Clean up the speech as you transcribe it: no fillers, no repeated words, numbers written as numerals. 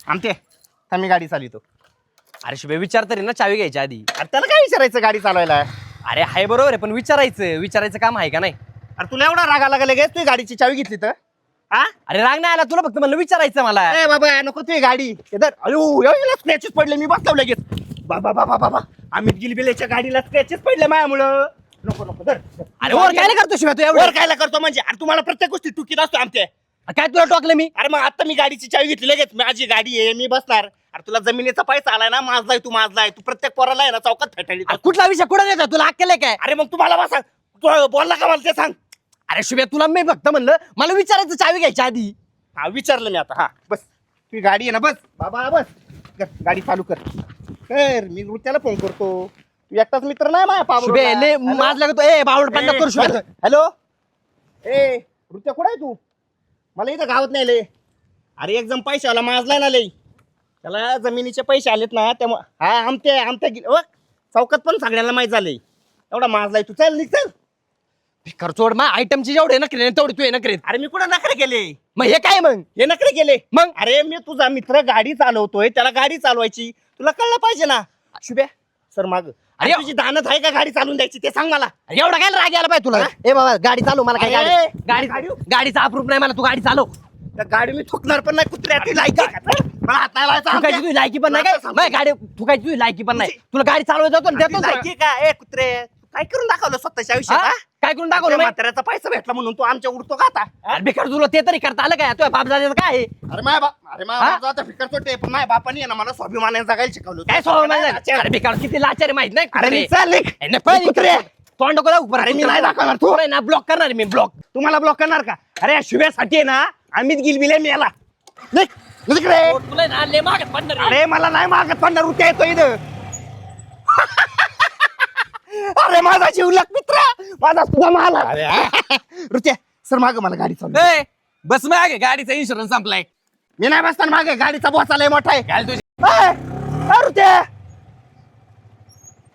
आमटे मी गाडी चालवतो. अरे शुभे विचार तरी ना चावी घ्यायच्या आधी. अरे त्याला काय विचारायचं गाडी चालवायला? अरे हाय बरोबर आहे पण विचारायचं काम आहे का नाही? अरे तुला एवढा राग आला लगेच तू गाडीची चावी घेतली तर? हा अरे राग नाही आला तुला फक्त म्हणलं विचारायचं मला. ए बाबा नको तुझी गाडी अयो स्क्रॅचेस पडले मी बसलो लगेच. बाबा बाबा बाबा अमित गिलबिलेच्या गाडीला स्क्रॅचेस पडले माझ्यामुळं. नको नको धर. अरे वर काय करतो शुभे तू वर एवढं? कायला करतो म्हणजे? अरे तुम्हाला प्रत्येक गोष्टी चुकीत असतो आमच्या. काय तुला टोकलं मी? अरे मग आता मी गाडीची चावी घेतली लगेच. माझी गाडी आहे मी बसणार. अरे तुला जमिनीचा पैसा आलाय ना माझलाय तू माझलाय तू प्रत्येक पोराला आहे ना चौकात थटाळी. कुठला विषय कुठं देतो तुला अक्कल आहे काय? अरे मग तुम्हाला बसा तू बोलला का मला ते सांग. अरे शुभे तुला मी फक्त म्हणलं मला विचारायचं चावी घ्यायच्या आधी. हा विचारलं मी आता. हा बस तुझी गाडी आहे ना बस बाबा बस गाडी चालू कर. मी त्याला फोन करतो. तू एकटाच मित्र नाही माझ्या शुभे ले माझ लागतो ए बावड पडला करू शुभे. हॅलो ए ऋत्या कुठं आहे तू? मला इथं गावात नाही लय. अरे एकदम पैशावाला माजलाय ना लय. त्याला जमिनीचे पैसे आलेत ना त्यामुळे हा आमच्या चौकात पण सगळ्यांना माहीत झालंय एवढा माजलाय तू. चल निघ चल. खर्चोड मा आयटमची जेवढे नकरे तेवढी तू नकरे. अरे मी कुठं नखरे केले? मग हे काय मग? हे नखरे केले मग? अरे मी तुझा मित्र गाडी चालवतोय त्याला गाडी चालवायची तुला कळलं पाहिजे ना. शुभे सर माग. अरे अरे तुझी दानत आहे का गाडी चालवून द्यायची ते सांग मला. एवढा काय राग यायला पाहिजे तुला? ए बाबा गाडी चालव मला काय अरे, गाडी गाडीचा अप्रूप नाही मला तू गाडी चालव. त्या गाडी मी थुकणार पण नाही कुत्र्याची लायकी आहे का? मला हात नाही लावायचा तुकायची आमच्या. तुझी लायकी पण नाही काय? तुला माझी गाडी तुकायची तुझी लायकी पण नाही. तुला गाडी चालवायला जातो ना आपली देतो लायकी का? ए कुत्रे तू काय करून दाखवलं स्वतःच्या आयुष्यात? हा? हा? काय करून त्या दाखवलं मी? म्हाताऱ्याचा पैसा भेटला म्हणून तू आमच्या उडतो का आता? हा? अरे बेकार तुला ते तरी करता आलं काय? तुझ्या बाप दादाचं काय आहे? अरे माझ्या बाप आता फिकर चोटे पण माझ्या बापाने आहे ना मला स्वाभिमानाने जगायला शिकवलं. काय स्वभाव नाही? अरे बेकार किती लाचार आहे माहित नाही अरे कुत्रे. मी चाल निघ. ए, नाही, पळ कुत्रे. इकडे. तोंड नको दाखवू अरे मी नाही दाखवणार तू. ना ब्लॉक करणार आहे मी ब्लॉक. तुम्हाला ब्लॉक करणार का? अरे या शुभ्यासाठी आहे ना अमित गिलबिले मेला. निघ निघ रे. तुला ना लय मागत पडणार आहे. अरे मला नाही मागत पडणार उद्या येतो इथं. अरे माझा जीवलक मित्र माझा सुद्धा माल. रुत्या सर माग मला गाडी चालू. ए, बस मागे गाडीचा इन्शुरन्स संपलाय. मी नाही बसताना मागे गाडीचा बॉस आलाय मोठा आहे. घाल तुझी रुत्या